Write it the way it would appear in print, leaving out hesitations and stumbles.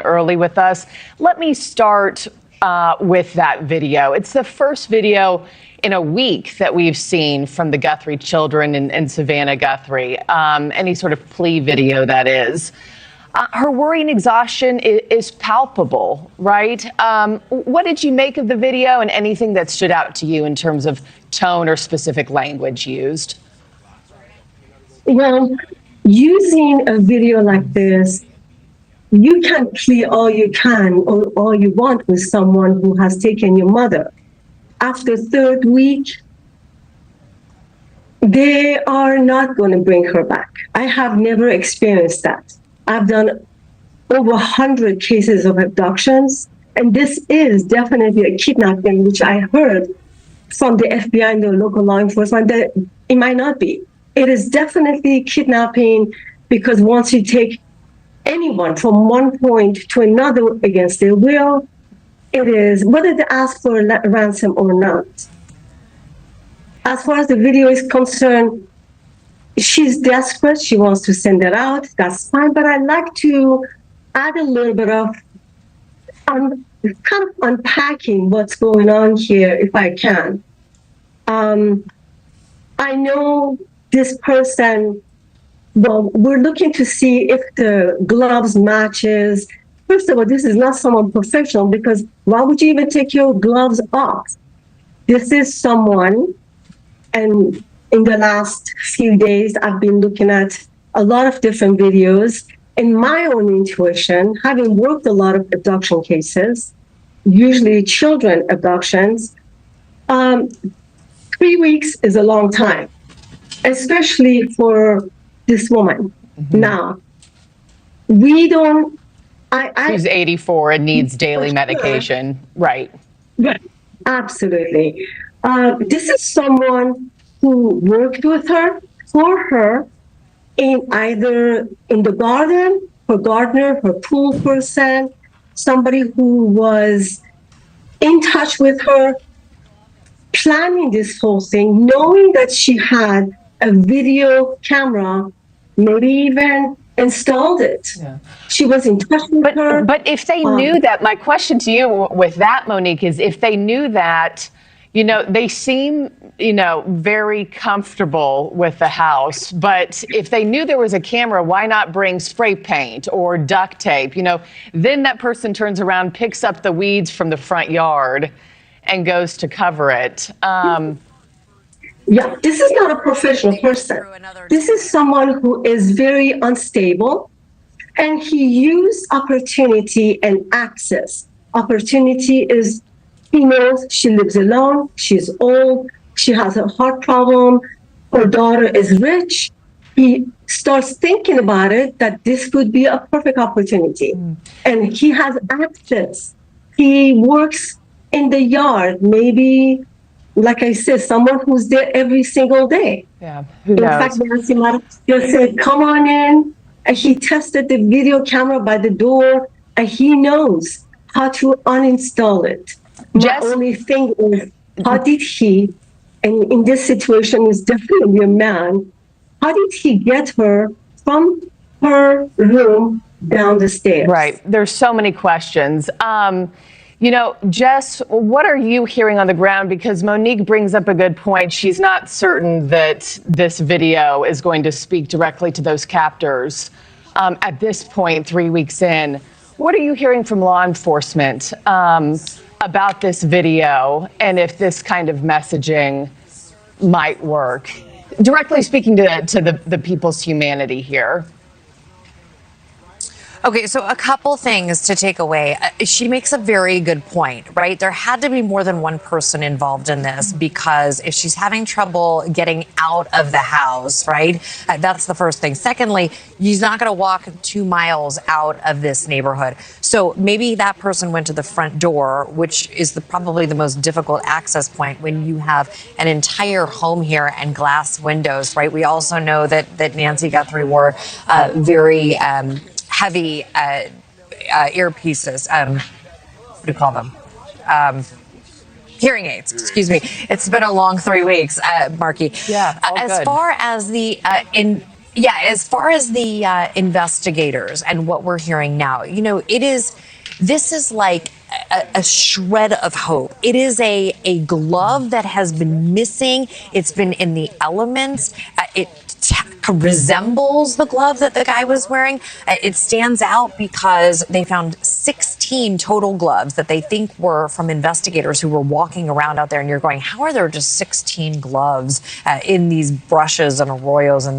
Early with us. Let me start with that video. It's the first video in a week that we've seen from the Guthrie children and Savannah Guthrie, any sort of plea video that is. Her worry and exhaustion is palpable, right? What did you make of the video and anything that stood out to you in terms of tone or specific language used? Well, using a video like this, you can plea all you can or all you want with someone who has taken your mother. After third week, they are not going to bring her back. I have never experienced that. I've done over 100 cases of abductions, and this is definitely a kidnapping, which I heard from the FBI and the local law enforcement that it might not be. It is definitely kidnapping because once you take anyone from one point to another against their will, it is whether they ask for a ransom or not. As far as the video is concerned, she's desperate. She wants to send it out. That's fine. But I'd like to add a little bit of kind of unpacking what's going on here, if I can. I know this person. Well, we're looking to see if the gloves matches. First of all, this is not someone professional because why would you even take your gloves off? This is someone, and in the last few days, I've been looking at a lot of different videos. In my own intuition, having worked a lot of abduction cases, usually children abductions, 3 weeks is a long time, especially for this woman. Mm-hmm. Now, we don't. She's 84 and needs daily medication, right? Right, absolutely. This is someone who worked with her, for her, in either in the garden, her gardener, her pool person, somebody who was in touch with her, planning this whole thing, knowing that she had a video camera, maybe even installed it. Yeah. She was in touch with her. But if they knew that, my question to you with that, Monique, is if they knew that, they seem, very comfortable with the house. But if they knew there was a camera, why not bring spray paint or duct tape? Then that person turns around, picks up the weeds from the front yard and goes to cover it. Yeah, this is not a professional person. This is someone who is very unstable, and he used opportunity and access. Opportunity is he knows she lives alone, she's old, she has a heart problem, her daughter is rich. He starts thinking about it, that this could be a perfect opportunity. And he has access. He works in the yard, maybe, like I said, someone who's there every single day. Yeah, who knows? In fact, Nancy just said, come on in. And he tested the video camera by the door, and he knows how to uninstall it. My only thing is, how did he, and in this situation is definitely a man, how did he get her from her room down the stairs? Right. There's so many questions. Jess, what are you hearing on the ground? Because Monique brings up a good point. She's not certain that this video is going to speak directly to those captors at this point, 3 weeks in. What are you hearing from law enforcement about this video and if this kind of messaging might work? Directly speaking to the people's humanity here. Okay, so a couple things to take away. She makes a very good point, right? There had to be more than one person involved in this, because if she's having trouble getting out of the house, right? That's the first thing. Secondly, he's not going to walk 2 miles out of this neighborhood. So maybe that person went to the front door, which is probably the most difficult access point when you have an entire home here and glass windows, right? We also know that Nancy Guthrie wore very heavy earpieces. What do you call them? Hearing aids, excuse me. It's been a long 3 weeks, Marky. Yeah, as far as the Yeah, as far as the investigators and what we're hearing now, this is like a shred of hope. It is a glove that has been missing. It's been in the elements. It resembles the glove that the guy was wearing. It stands out because they found 16 total gloves that they think were from investigators who were walking around out there. And you're going, how are there just 16 gloves in these brushes and arroyos and